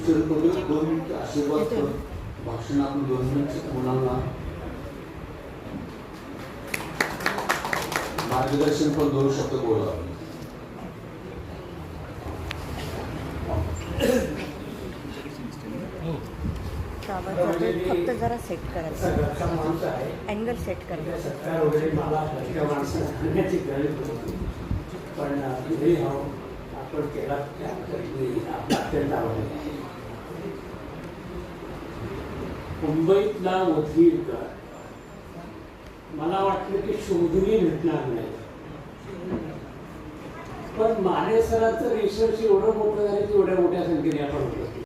2 minute आशीर्वाद भाषण आपण 2 मिनिट मुलांना मार्गदर्शन पण 2 शब्द बोला. फक्त जरा सेट करायचं, अँगल सेट करायचं. पण आपण केला अत्यंत आवडला. मुंबईतला उद्गीर मला वाटलं की शोधूनही भेटणार नाही, पण माने सरांचं रिसर्च एवढं मोठं झालं की एवढ्या मोठ्या संख्येने आपण होतो.